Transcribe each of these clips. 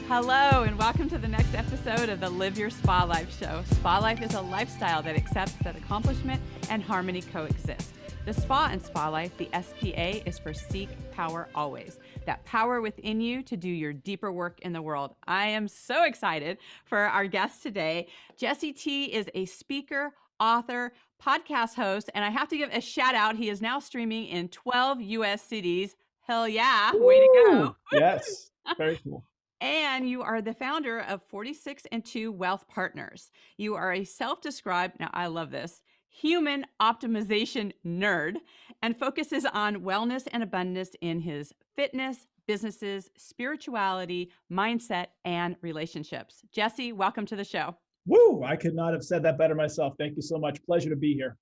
Hello, and welcome to the next episode of the Live Your Spa Life show. Spa life is a lifestyle that accepts that accomplishment and harmony coexist. The Spa and Spa Life, the SPA, is for Seek Power Always. That power within you to do your deeper work in the world. I am so excited for our guest today. Jesse T is a speaker, author, podcast host, and I have to give a shout out. He is now streaming in 12 U.S. cities. Hell yeah, way to go. Yes, very cool. And you are the founder of 46 and 2 Wealth Partners. You are a self-described, now I love this, human optimization nerd, and focuses on wellness and abundance in his fitness, businesses, spirituality, mindset, and relationships. Jesse, welcome to the show. Woo! I could not have said that better myself. Thank you so much. Pleasure to be here.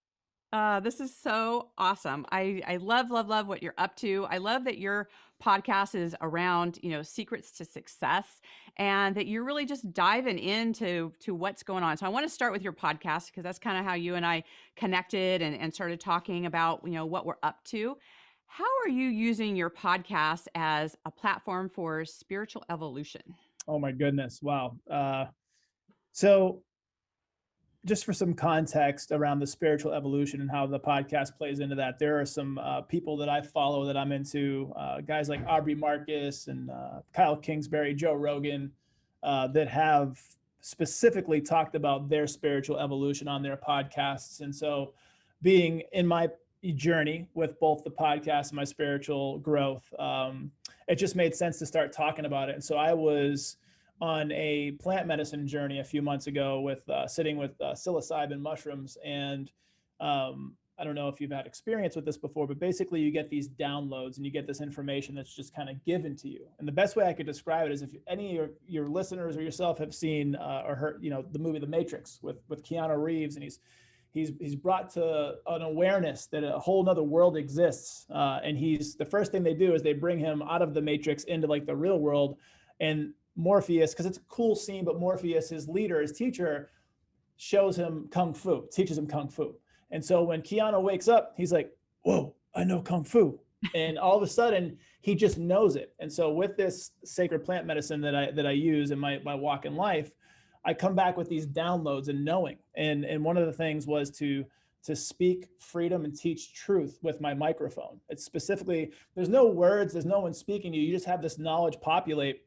This is so awesome. I love what you're up to. I love that your podcast is around, secrets to success, and that you're really just diving into what's going on. So I want to start with your podcast because that's kind of how you and I connected and started talking about, what we're up to. How are you using your podcast as a platform for spiritual evolution? Oh my goodness. Wow. So just for some context around the spiritual evolution and how the podcast plays into that, there are some people that I follow that I'm into, guys like Aubrey Marcus and Kyle Kingsbury, Joe Rogan, that have specifically talked about their spiritual evolution on their podcasts. And so being in my journey with both the podcast and my spiritual growth, it just made sense to start talking about it. And so I was on a plant medicine journey a few months ago with sitting with psilocybin mushrooms. And I don't know if you've had experience with this before, but basically you get these downloads and you get this information that's just kind of given to you. And the best way I could describe it is if any of your listeners or yourself have seen or heard, the movie The Matrix with Keanu Reeves, and he's brought to an awareness that a whole nother world exists. And the first thing they do is they bring him out of the Matrix into like the real world. And Morpheus, because it's a cool scene, but Morpheus, his leader, his teacher, shows him Kung Fu, teaches him Kung Fu. And so when Keanu wakes up, he's like, whoa, I know Kung Fu. And all of a sudden he just knows it. And so with this sacred plant medicine that I use in my walk in life, I come back with these downloads and knowing. And one of the things was to speak freedom and teach truth with my microphone. It's specifically, there's no words, there's no one speaking to you. You just have this knowledge populate.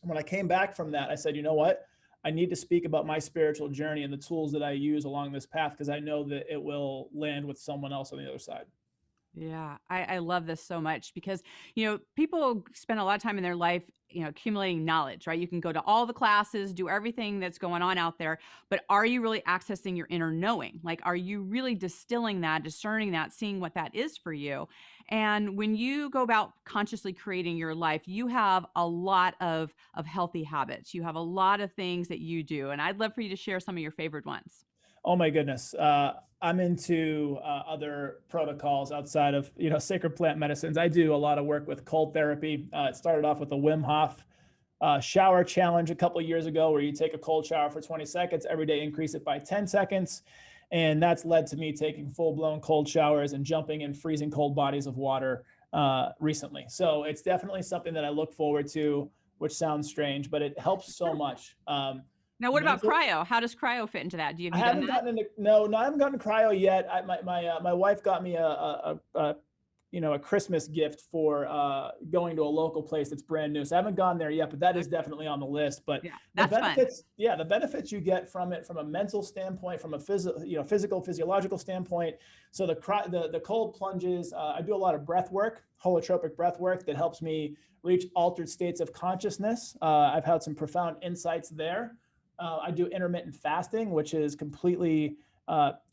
When I came back from that, I said, you know what? I need to speak about my spiritual journey and the tools that I use along this path, because I know that it will land with someone else on the other side. Yeah, I love this so much because, people spend a lot of time in their life, accumulating knowledge, right? You can go to all the classes, do everything that's going on out there, but are you really accessing your inner knowing? Like, are you really distilling that, discerning that, seeing what that is for you? And when you go about consciously creating your life, you have a lot of healthy habits. You have a lot of things that you do. And I'd love for you to share some of your favorite ones. Oh my goodness. I'm into other protocols outside of, sacred plant medicines. I do a lot of work with cold therapy. It started off with a Wim Hof shower challenge a couple of years ago, where you take a cold shower for 20 seconds, every day increase it by 10 seconds. And that's led to me taking full-blown cold showers and jumping in freezing cold bodies of water recently. So it's definitely something that I look forward to, which sounds strange, but it helps so much. Now, what about cryo? How does cryo fit into that? I haven't gotten cryo yet. My wife got me a Christmas gift for going to a local place that's brand new. So I haven't gone there yet, but that is definitely on the list. But that's benefits, fun. The benefits you get from it, from a mental standpoint, from a physiological standpoint. So the cold plunges, I do a lot of breath work, holotropic breath work that helps me reach altered states of consciousness. I've had some profound insights there. I do intermittent fasting, which has completely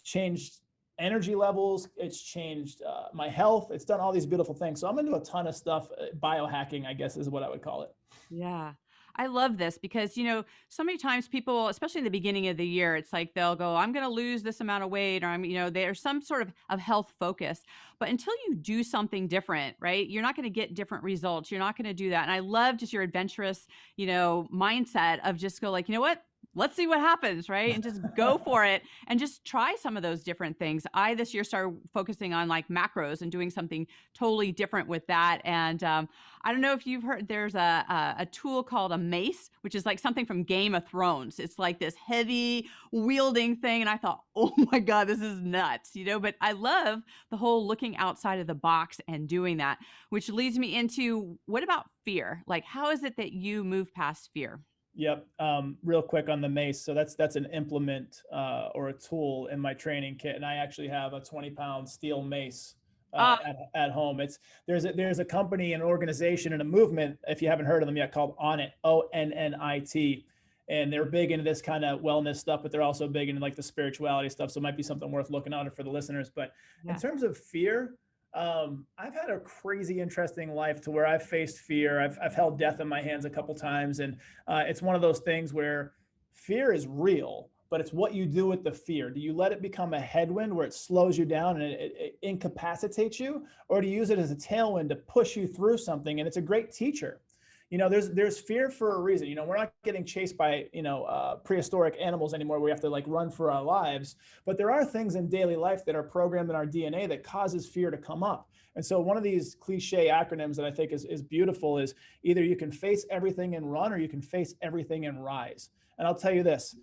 changed energy levels. It's changed my health. It's done all these beautiful things. So I'm into a ton of stuff. Biohacking, I guess, is what I would call it. Yeah. I love this because, so many times people, especially in the beginning of the year, it's like they'll go, I'm going to lose this amount of weight, or there's some sort of health focus. But until you do something different, right, you're not going to get different results. You're not going to do that. And I love just your adventurous, mindset of just go like, you know what? let's see what happens, right? And just go for it and just try some of those different things. I this year started focusing on like macros and doing something totally different with that. And I don't know if you've heard, there's a tool called a mace, which is like something from Game of Thrones. It's like this heavy wielding thing. And I thought, oh my God, this is nuts, but I love the whole looking outside of the box and doing that, which leads me into, what about fear? Like, how is it that you move past fear? Yep. Real quick on the mace. So that's an implement or a tool in my training kit, and I actually have a 20-pound steel mace Uh, at home. There's a company, an organization, and a movement, if you haven't heard of them yet, called Onnit, ONNIT, and they're big into this kind of wellness stuff, but they're also big into like the spirituality stuff. So it might be something worth looking at for the listeners. But in yes. terms of fear, I've had a crazy interesting life to where I've faced fear. I've held death in my hands a couple times. And it's one of those things where fear is real, but it's what you do with the fear. Do you let it become a headwind where it slows you down and it incapacitates you? Or do you use it as a tailwind to push you through something? And it's a great teacher. There's fear for a reason. We're not getting chased by, prehistoric animals anymore. We have to like run for our lives, but there are things in daily life that are programmed in our DNA that causes fear to come up. And so one of these cliche acronyms that I think is beautiful is either you can face everything and run, or you can face everything and rise. And I'll tell you this,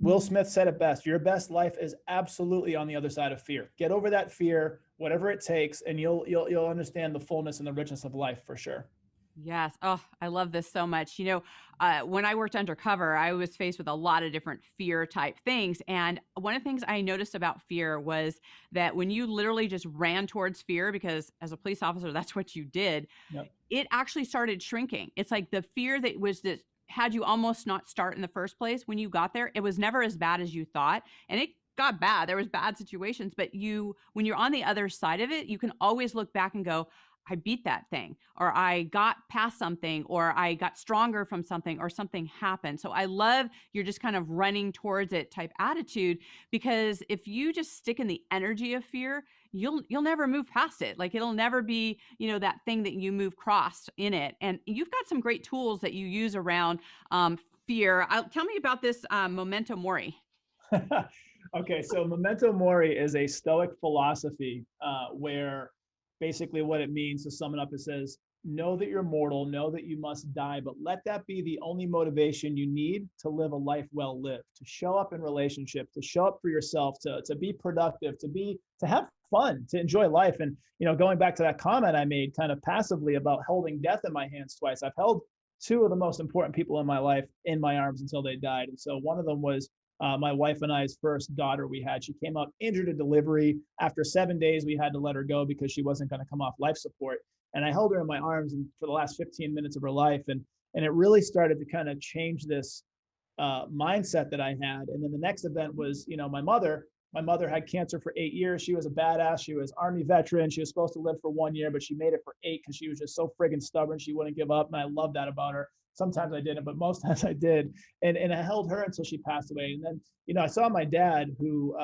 Will Smith said it best: your best life is absolutely on the other side of fear. Get over that fear, whatever it takes, and you'll understand the fullness and the richness of life for sure. Yes. Oh, I love this so much. When I worked undercover, I was faced with a lot of different fear type things. And one of the things I noticed about fear was that when you literally just ran towards fear, because as a police officer, that's what you did, Yep. it actually started shrinking. It's like the fear that had you almost not start in the first place. When you got there, it was never as bad as you thought. And it got bad. There was bad situations, but when you're on the other side of it, you can always look back and go, I beat that thing, or I got past something, or I got stronger from something, or something happened. So I love you're just kind of running towards it type attitude, because if you just stick in the energy of fear, you'll never move past it. Like it'll never be, that thing that you move cross in it. And you've got some great tools that you use around fear. Tell me about this memento mori. Okay, so memento mori is a Stoic philosophy where basically what it means, to sum it up, it says, know that you're mortal, know that you must die, but let that be the only motivation you need to live a life well lived, to show up in relationship, to show up for yourself, to be productive, to have fun, to enjoy life. And, going back to that comment I made kind of passively about holding death in my hands twice, I've held two of the most important people in my life in my arms until they died. And so one of them was my wife and I's first daughter we had. She came out injured at delivery. After 7 days, we had to let her go because she wasn't going to come off life support. And I held her in my arms for the last 15 minutes of her life. And it really started to kind of change this mindset that I had. And then the next event was, my mother. My mother had cancer for 8 years. She was a badass. She was Army veteran. She was supposed to live for 1 year, but she made it for 8 because she was just so friggin' stubborn. She wouldn't give up. And I love that about her. Sometimes I didn't, but most times I did. And I held her until she passed away. And then, I saw my dad, who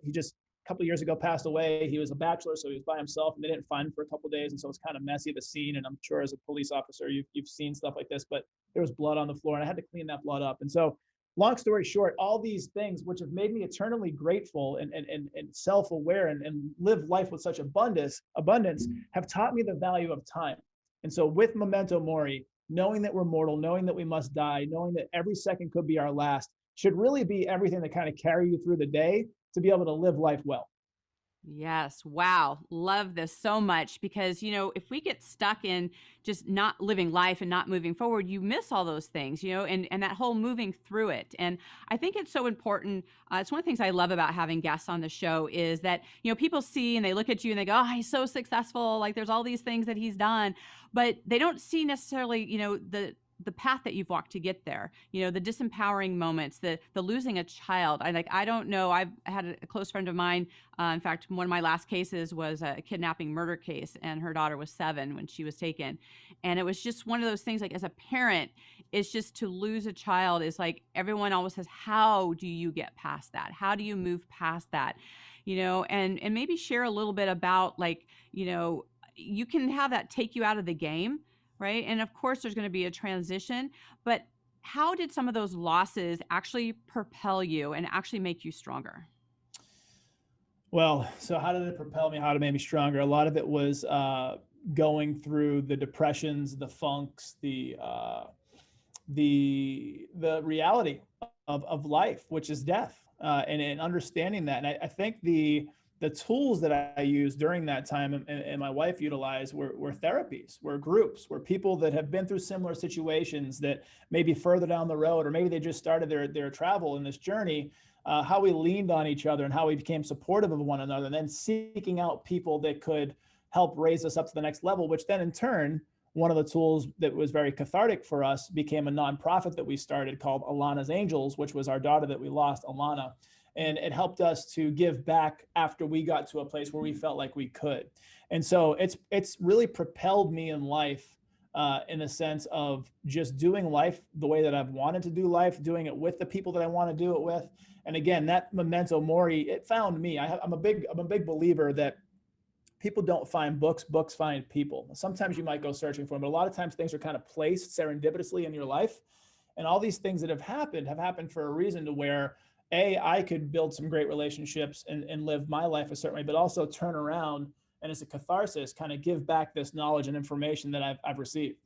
he just a couple of years ago passed away. He was a bachelor, so he was by himself, and they didn't find him for a couple of days. And so it's kind of messy, the scene. And I'm sure as a police officer, you've seen stuff like this, but there was blood on the floor and I had to clean that blood up. And so long story short, all these things, which have made me eternally grateful and self-aware and live life with such abundance, have taught me the value of time. And so with memento mori, knowing that we're mortal, knowing that we must die, knowing that every second could be our last, should really be everything that kind of carry you through the day to be able to live life well. Yes. Wow. Love this so much, because, if we get stuck in just not living life and not moving forward, you miss all those things, and that whole moving through it. And I think it's so important. It's one of the things I love about having guests on the show is that, people see and they look at you and they go, oh, he's so successful. Like there's all these things that he's done, but they don't see necessarily, the path that you've walked to get there, the disempowering moments, the losing a child. I don't know. I've had a close friend of mine. In fact, one of my last cases was a kidnapping murder case, and her daughter was 7 when she was taken. And it was just one of those things, like as a parent, it's just to lose a child is like, everyone always says, how do you get past that? How do you move past that? And maybe share a little bit about you can have that take you out of the game, right? And of course, there's going to be a transition, but how did some of those losses actually propel you and actually make you stronger? Well, so how did it propel me? How did it make me stronger? A lot of it was going through the depressions, the funks, the reality of life, which is death, and understanding that. And I think the tools that I used during that time, and my wife utilized, were therapies, were groups, were people that have been through similar situations that maybe further down the road, or maybe they just started their travel in this journey. How we leaned on each other and how we became supportive of one another, and then seeking out people that could help raise us up to the next level, which then in turn, one of the tools that was very cathartic for us became a nonprofit that we started called Alana's Angels, which was our daughter that we lost, Alana. And it helped us to give back after we got to a place where we felt like we could. And so it's really propelled me in life, in the sense of just doing life the way that I've wanted to do life, doing it with the people that I want to do it with. And again, that memento mori, it found me. I'm a big believer that people don't find books, books find people. Sometimes you might go searching for them, but a lot of times things are kind of placed serendipitously in your life. And all these things that have happened for a reason, to where I could build some great relationships and live my life a certain way, but also turn around and, as a catharsis, kind of give back this knowledge and information that I've received.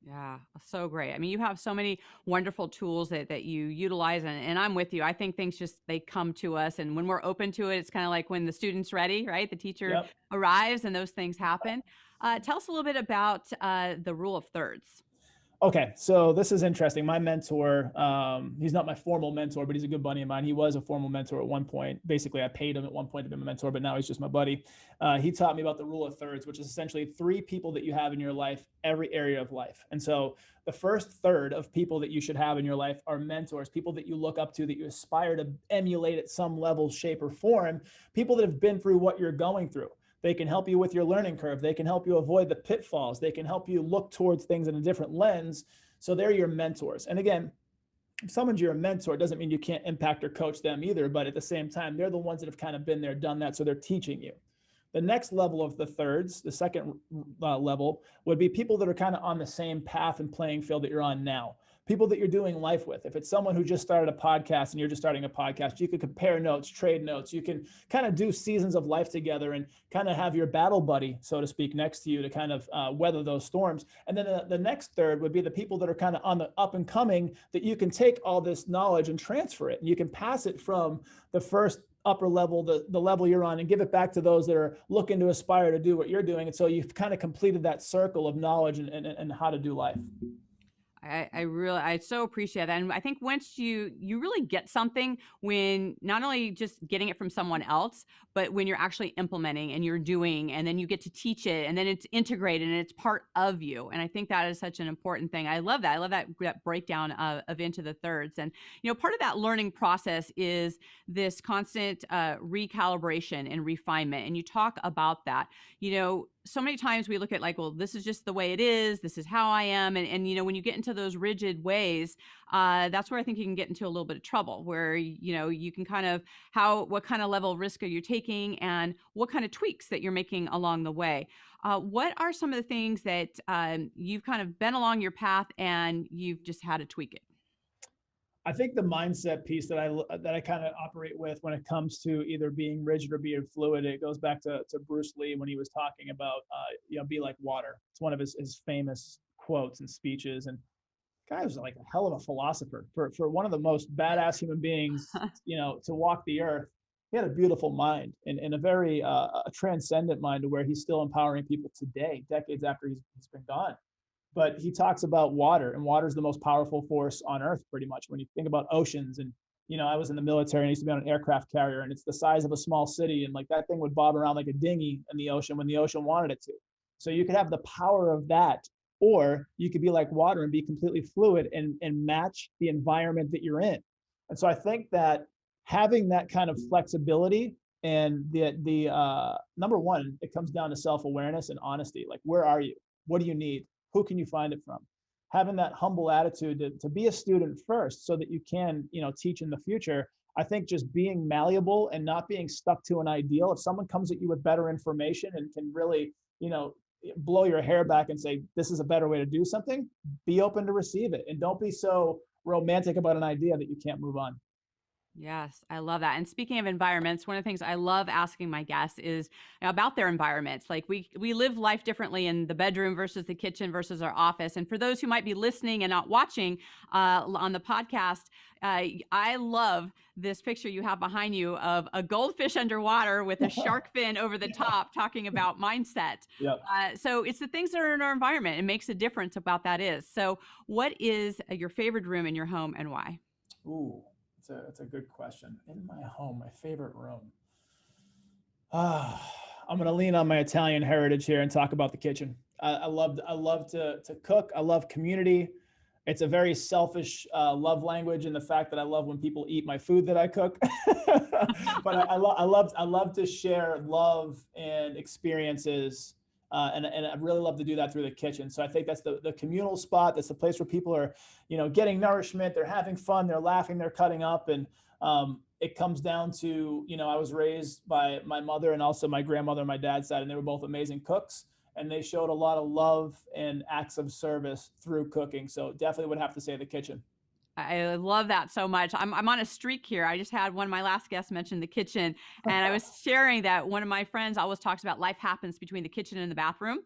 Yeah, so great. I mean, you have so many wonderful tools that you utilize, and I'm with you. I think things just, they come to us, and when we're open to it, it's kind of like when the student's ready, right? The teacher Yep. arrives and those things happen. Tell us a little bit about the rule of thirds. Okay, so this is interesting. My mentor, he's not my formal mentor, but he's a good buddy of mine. He was a formal mentor at one point. Basically, I paid him at one point to be my mentor, but now he's just my buddy. He taught me about the rule of thirds, which is essentially 3 people that you have in your life, every area of life. And so the first third of people that you should have in your life are mentors, people that you look up to, that you aspire to emulate at some level, shape, or form, people that have been through what you're going through. They can help you with your learning curve. They can help you avoid the pitfalls. They can help you look towards things in a different lens. So they're your mentors. And again, if someone's your mentor, it doesn't mean you can't impact or coach them either. But at the same time, they're the ones that have kind of been there, done that. So they're teaching you. The next level of the thirds, the second level, would be people that are kind of on the same path and playing field that you're on now. People that you're doing life with. If it's someone who just started a podcast and you're just starting a podcast, you could compare notes, trade notes. You can kind of do seasons of life together and kind of have your battle buddy, so to speak, next to you to kind of weather those storms. And then the next third would be the people that are kind of on the up and coming, that you can take all this knowledge and transfer it. And you can pass it from the first upper level, the level you're on, and give it back to those that are looking to aspire to do what you're doing. And so you've kind of completed that circle of knowledge and how to do life. I so appreciate that. And I think once you really get something, when not only just getting it from someone else, but when you're actually implementing and you're doing, and then you get to teach it, and then it's integrated and it's part of you. And I think that is such an important thing. I love that. I love that breakdown of into the thirds. And, part of that learning process is this constant recalibration and refinement. And you talk about that, so many times we look at like, well, this is just the way it is. This is how I am. And when you get into those rigid ways, that's where I think you can get into a little bit of trouble, where, you can kind of, what kind of level of risk are you taking, and what kind of tweaks that you're making along the way. What are some of the things that you've kind of been along your path and you've just had to tweak it? I think the mindset piece that I kind of operate with when it comes to either being rigid or being fluid, it goes back to Bruce Lee when he was talking about, be like water. It's one of his famous quotes and speeches. And the guy was like a hell of a philosopher for one of the most badass human beings, to walk the earth. He had a beautiful mind and a very transcendent mind, to where he's still empowering people today, decades after he's been gone. But he talks about water, and water is the most powerful force on earth, pretty much. When you think about oceans, and, I was in the military and I used to be on an aircraft carrier, and it's the size of a small city. And like that thing would bob around like a dinghy in the ocean when the ocean wanted it to. So you could have the power of that, or you could be like water and be completely fluid and match the environment that you're in. And so I think that having that kind of flexibility, and the number one, it comes down to self-awareness and honesty. Like, where are you? What do you need? Who can you find it from? Having that humble attitude to be a student first, so that you can, teach in the future. I think just being malleable and not being stuck to an ideal. If someone comes at you with better information and can really, blow your hair back and say, this is a better way to do something, be open to receive it. And don't be so romantic about an idea that you can't move on. Yes, I love that. And speaking of environments, one of the things I love asking my guests is about their environments. Like we live life differently in the bedroom versus the kitchen versus our office. And for those who might be listening and not watching on the podcast, I love this picture you have behind you of a goldfish underwater with a shark fin over the top, talking about mindset. Yep. So it's the things that are in our environment. It makes a difference about that is. So what is your favorite room in your home and why? Ooh. It's a good question. In my home, my favorite room. I'm going to lean on my Italian heritage here and talk about the kitchen. I love to cook. I love community. It's a very selfish love language in the fact that I love when people eat my food that I cook. But I love to share love and experiences. And I really love to do that through the kitchen. So I think that's the communal spot. That's the place where people are, getting nourishment. They're having fun. They're laughing. They're cutting up. And it comes down to, I was raised by my mother and also my grandmother on my dad's side, and they were both amazing cooks. And they showed a lot of love and acts of service through cooking. So definitely would have to say the kitchen. I love that so much. I'm on a streak here. I just had one of my last guests mention the kitchen, and I was sharing that one of my friends always talks about life happens between the kitchen and the bathroom.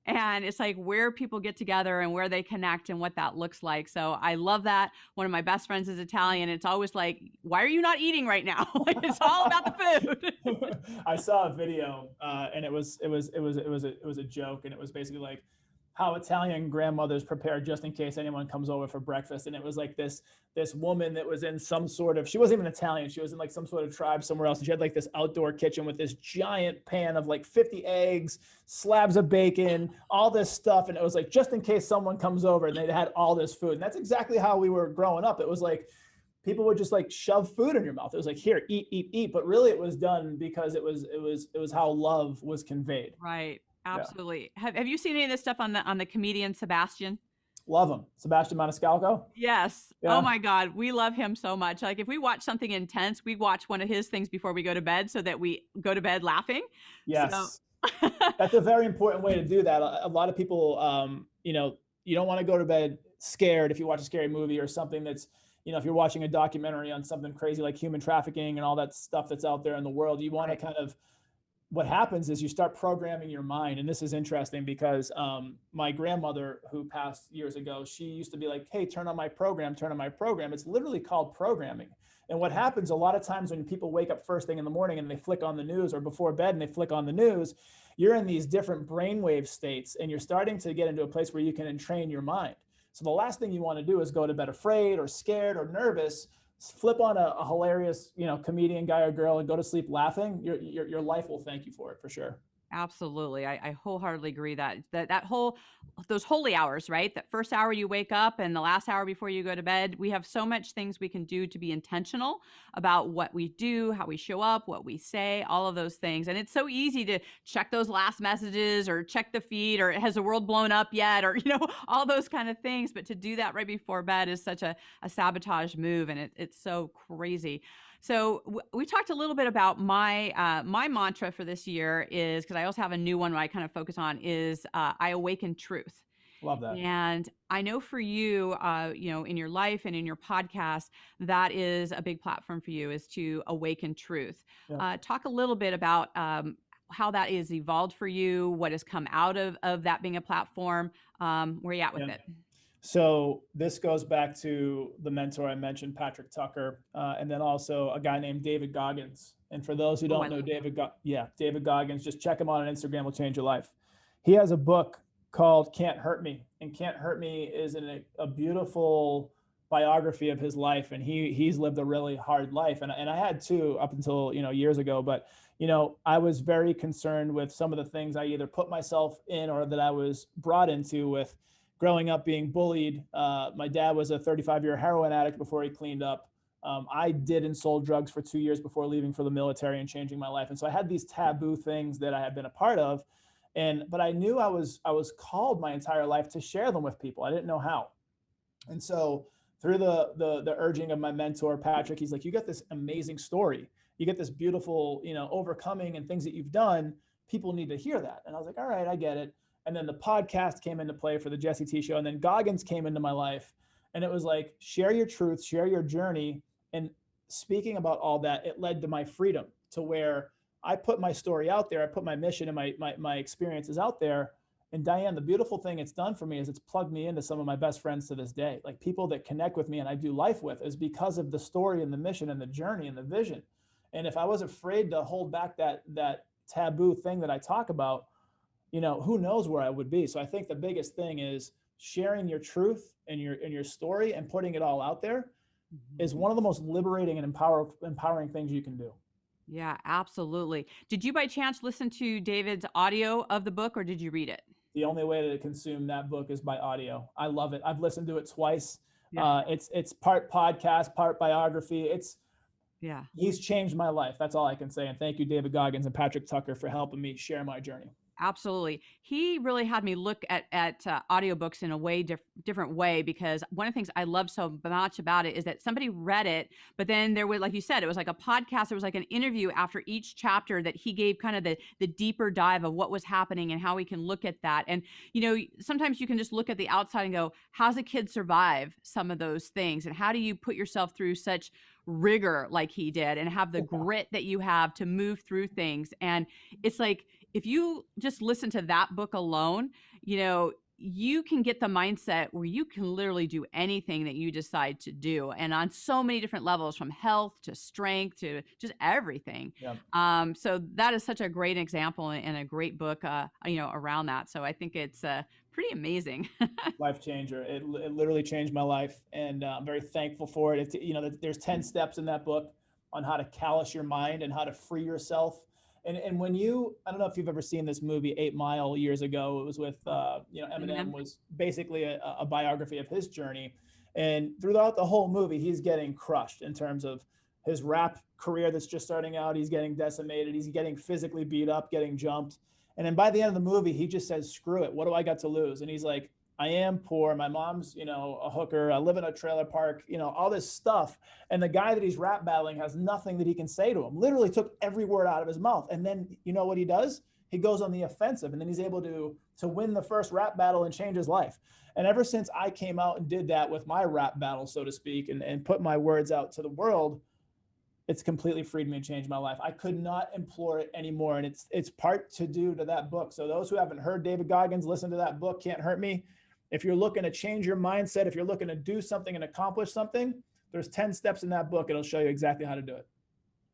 And it's like where people get together and where they connect and what that looks like. So I love that. One of my best friends is Italian. It's always like, why are you not eating right now? It's all about the food. I saw a video and it was a joke, and it was basically like how Italian grandmothers prepare just in case anyone comes over for breakfast. And it was like this woman that was in some sort of, she wasn't even Italian. She was in like some sort of tribe somewhere else. And she had like this outdoor kitchen with this giant pan of like 50 eggs, slabs of bacon, all this stuff. And it was like, just in case someone comes over, and they had all this food. And that's exactly how we were growing up. It was like, people would just like shove food in your mouth. It was like, here, eat, eat, eat. But really it was done because it was how love was conveyed. Right. Absolutely. Yeah. Have you seen any of this stuff on the comedian Sebastian? Love him. Sebastian Maniscalco? Yes. Yeah. Oh my God. We love him so much. Like if we watch something intense, we watch one of his things before we go to bed so that we go to bed laughing. Yes. So. That's a very important way to do that. A lot of people, you don't want to go to bed scared if you watch a scary movie or something that's, if you're watching a documentary on something crazy like human trafficking and all that stuff that's out there in the world, you want to kind of, what happens is you start programming your mind. And this is interesting because my grandmother, who passed years ago, she used to be like, hey, turn on my program. It's literally called programming. And what happens a lot of times when people wake up first thing in the morning and they flick on the news, or before bed and they flick on the news, you're in these different brainwave states, and you're starting to get into a place where you can entrain your mind. So the last thing you want to do is go to bed afraid or scared or nervous, flip on a hilarious, comedian guy or girl and go to sleep laughing. Your life will thank you for it, for sure. Absolutely. I wholeheartedly agree that those holy hours, right? That first hour you wake up and the last hour before you go to bed, we have so much things we can do to be intentional about what we do, how we show up, what we say, all of those things. And it's so easy to check those last messages or check the feed or has the world blown up yet or, all those kind of things. But to do that right before bed is such a sabotage move. And it's so crazy. So we talked a little bit about my mantra for this year is, because I also have a new one where I kind of focus on is I awaken truth. Love that. And I know for you, in your life and in your podcast, that is a big platform for you, is to awaken truth. Yeah. Talk a little bit about how that is evolved for you, what has come out of that being a platform, where are you at with it? So this goes back to the mentor I mentioned, Patrick Tucker, and then also a guy named David Goggins. And for those who don't know David Goggins, just check him out on Instagram, will change your life. He has a book called Can't Hurt Me. And Can't Hurt Me is a beautiful biography of his life. And he's lived a really hard life. And I had too up until, years ago. But, I was very concerned with some of the things I either put myself in or that I was brought into with growing up being bullied. My dad was a 35-year heroin addict before he cleaned up. I did and sold drugs for 2 years before leaving for the military and changing my life. And so I had these taboo things that I had been a part of. But I knew I was called my entire life to share them with people. I didn't know how. And so through the urging of my mentor, Patrick, he's like, you got this amazing story. You get this beautiful, overcoming and things that you've done. People need to hear that. And I was like, all right, I get it. And then the podcast came into play for the Jesse T show. And then Goggins came into my life. And it was like, share your truth, share your journey. And speaking about all that, it led to my freedom, to where I put my story out there. I put my mission and my experiences out there. And Diane, the beautiful thing it's done for me is it's plugged me into some of my best friends to this day. Like people that connect with me and I do life with, is because of the story and the mission and the journey and the vision. And if I was afraid to hold back that taboo thing that I talk about, who knows where I would be. So I think the biggest thing is sharing your truth and your story and putting it all out there is one of the most liberating and empowering things you can do. Yeah, absolutely. Did you by chance listen to David's audio of the book, or did you read it? The only way to consume that book is by audio. I love it. I've listened to it twice. Yeah. It's part podcast, part biography. Yeah. He's changed my life. That's all I can say. And thank you, David Goggins and Patrick Tucker, for helping me share my journey. Absolutely. He really had me look at audiobooks in a way different way, because one of the things I love so much about it is that somebody read it, but then there was, like you said, it was like a podcast. There was like an interview after each chapter that he gave kind of the deeper dive of what was happening and how we can look at that. And, sometimes you can just look at the outside and go, how's a kid survive some of those things? And how do you put yourself through such rigor like he did and have the grit that you have to move through things? And it's like, if you just listen to that book alone, you can get the mindset where you can literally do anything that you decide to do. And on so many different levels, from health to strength to just everything. Yep. So that is such a great example and a great book, around that. So I think it's pretty amazing. Life changer. It literally changed my life. And I'm very thankful for it. There's 10 steps in that book on how to callous your mind and how to free yourself. And when I don't know if you've ever seen this movie 8 Mile years ago. It was with Eminem. Was basically a biography of his journey, and throughout the whole movie he's getting crushed in terms of his rap career that's just starting out. He's getting decimated, he's getting physically beat up, getting jumped, and then by the end of the movie he just says, screw it, what do I got to lose? And he's like, I am poor. My mom's, a hooker. I live in a trailer park, all this stuff. And the guy that he's rap battling has nothing that he can say to him. Literally took every word out of his mouth. And then you know what he does? He goes on the offensive, and then he's able to win the first rap battle and change his life. And ever since I came out and did that with my rap battle, so to speak, and put my words out to the world, it's completely freed me and changed my life. I could not implore it anymore. And it's part to do to that book. So those who haven't heard David Goggins, listen to that book, Can't Hurt Me. If you're looking to change your mindset, if you're looking to do something and accomplish something, there's 10 steps in that book. It'll show you exactly how to do it.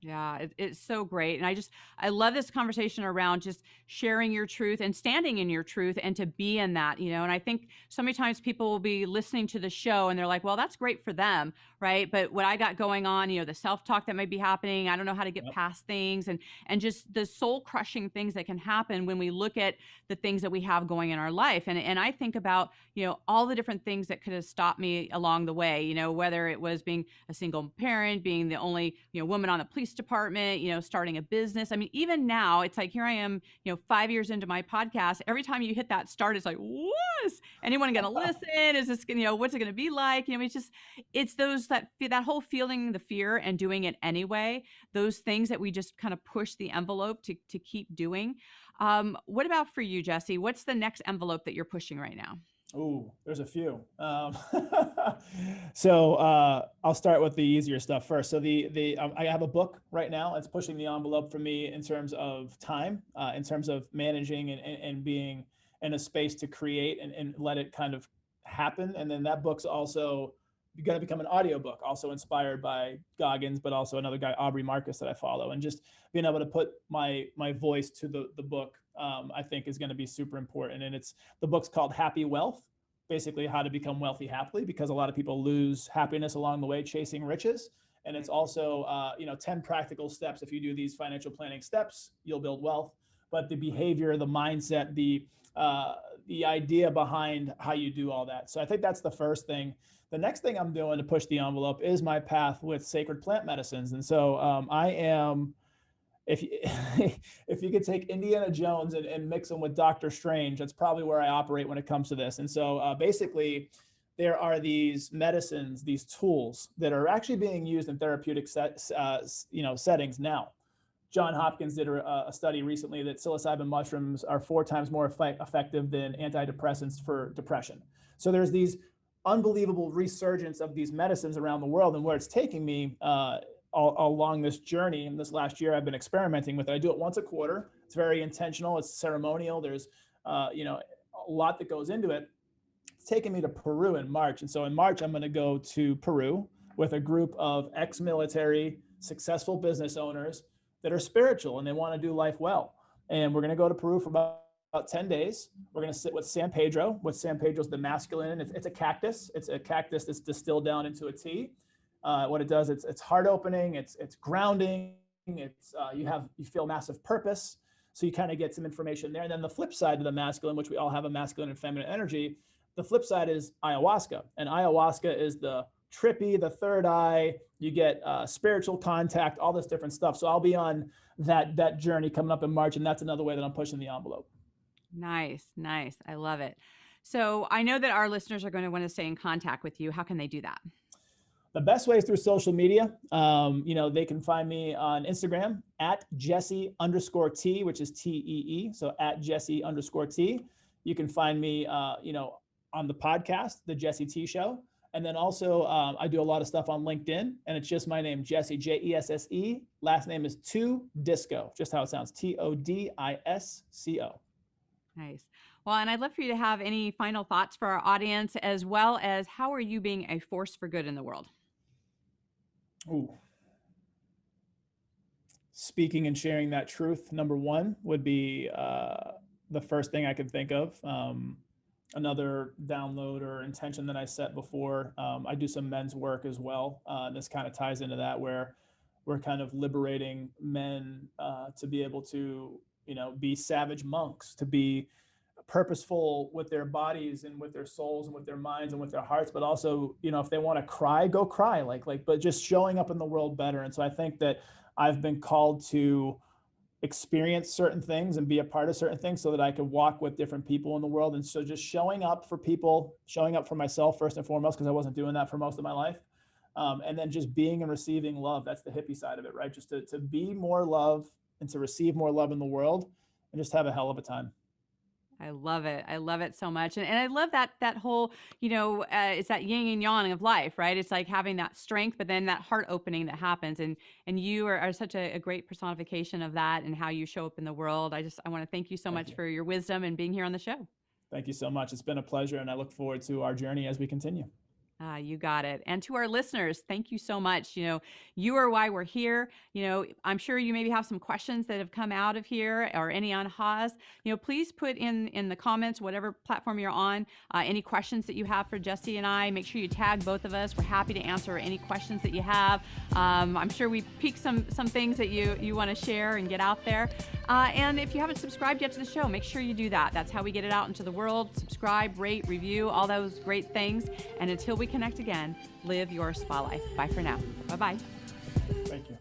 Yeah, it's so great. And I love this conversation around just sharing your truth and standing in your truth and to be in that, and I think so many times people will be listening to the show and they're like, well, that's great for them, right? But what I got going on, the self-talk that might be happening, I don't know how to get past things, and just the soul crushing things that can happen when we look at the things that we have going in our life. And I think about, all the different things that could have stopped me along the way, whether it was being a single parent, being the only, woman on the police department, starting a business. I mean, even now it's like, here I am, 5 years into my podcast. Every time you hit that start, it's like, what is anyone going to listen? Is this, what's it going to be like? It's that whole feeling the fear and doing it anyway, those things that we just kind of push the envelope to keep doing. What about for you, Jesse? What's the next envelope that you're pushing right now? Ooh, there's a few. So I'll start with the easier stuff first. So I have a book right now. It's pushing the envelope for me in terms of time, in terms of managing and being in a space to create and let it kind of happen. And then that book's also going to become an audiobook, also inspired by Goggins, but also another guy, Aubrey Marcus, that I follow. And just being able to put my voice to the book, I think is going to be super important. And the book's called Happy Wealth, basically how to become wealthy happily, because a lot of people lose happiness along the way chasing riches. And it's also, 10 practical steps. If you do these financial planning steps, you'll build wealth. But the behavior, the mindset, the idea behind how you do all that. So I think that's the first thing. The next thing I'm doing to push the envelope is my path with sacred plant medicines. And so I am, if you could take Indiana Jones and mix them with Dr. Strange, that's probably where I operate when it comes to this. And so basically there are these medicines, these tools that are actually being used in therapeutic settings now. John Hopkins did a study recently that psilocybin mushrooms are 4 times more effective than antidepressants for depression. So there's these unbelievable resurgence of these medicines around the world, and where it's taking me all along this journey. And this last year, I've been experimenting with it. I do it once a quarter. It's very intentional. It's ceremonial. There's a lot that goes into it. It's taking me to Peru in March, and so in March, I'm going to go to Peru with a group of ex-military, successful business owners that are spiritual and they want to do life well. And we're going to go to Peru for about 10 days. We're going to sit with San Pedro. What San Pedro is the masculine. It's a cactus. It's a cactus that's distilled down into a tea. What it does, it's heart opening. It's grounding. It's you feel massive purpose. So you kind of get some information there. And then the flip side of the masculine, which we all have a masculine and feminine energy. The flip side is ayahuasca, and ayahuasca is the trippy, the third eye. You get spiritual contact, all this different stuff. So I'll be on that journey coming up in March, and that's another way that I'm pushing the envelope. Nice. I love it. So I know that our listeners are going to want to stay in contact with you. How can they do that? The best way is through social media. They can find me on Instagram at Jesse_T, which is TEE. So at Jesse_T. You can find me, on the podcast, The Jesse T Show. And then also I do a lot of stuff on LinkedIn, and it's just my name, Jesse, Jesse. Last name is Todisco, just how it sounds, Todisco. Nice. Well, and I'd love for you to have any final thoughts for our audience, as well as how are you being a force for good in the world? Ooh. Speaking and sharing that truth, number one, would be the first thing I could think of. Another download or intention that I set before. I do some men's work as well. This kind of ties into that, where we're kind of liberating men to be able to, be savage monks, to be purposeful with their bodies and with their souls and with their minds and with their hearts, but also, if they want to cry, go cry, but just showing up in the world better. And so I think that I've been called to experience certain things and be a part of certain things so that I could walk with different people in the world. And so just showing up for people, showing up for myself first and foremost, because I wasn't doing that for most of my life. And then just being and receiving love. That's the hippie side of it, right? Just to be more love and to receive more love in the world and just have a hell of a time. I love it. I love it so much. And I love that whole, it's that yin and yang of life, right? It's like having that strength, but then that heart opening that happens. And you are such a great personification of that and how you show up in the world. I want to thank you so much for your wisdom and being here on the show. Thank you so much. It's been a pleasure. And I look forward to our journey as we continue. You got it. And to our listeners, thank you so much. You are why we're here. I'm sure you maybe have some questions that have come out of here or any on Haas. Please put in the comments, whatever platform you're on, any questions that you have for Jesse and I. Make sure you tag both of us. We're happy to answer any questions that you have. I'm sure we picked some things that you want to share and get out there. And if you haven't subscribed yet to the show, make sure you do that. That's how we get it out into the world. Subscribe, rate, review, all those great things. And until we connect again, live your spa life. Bye for now. Bye-bye. Thank you.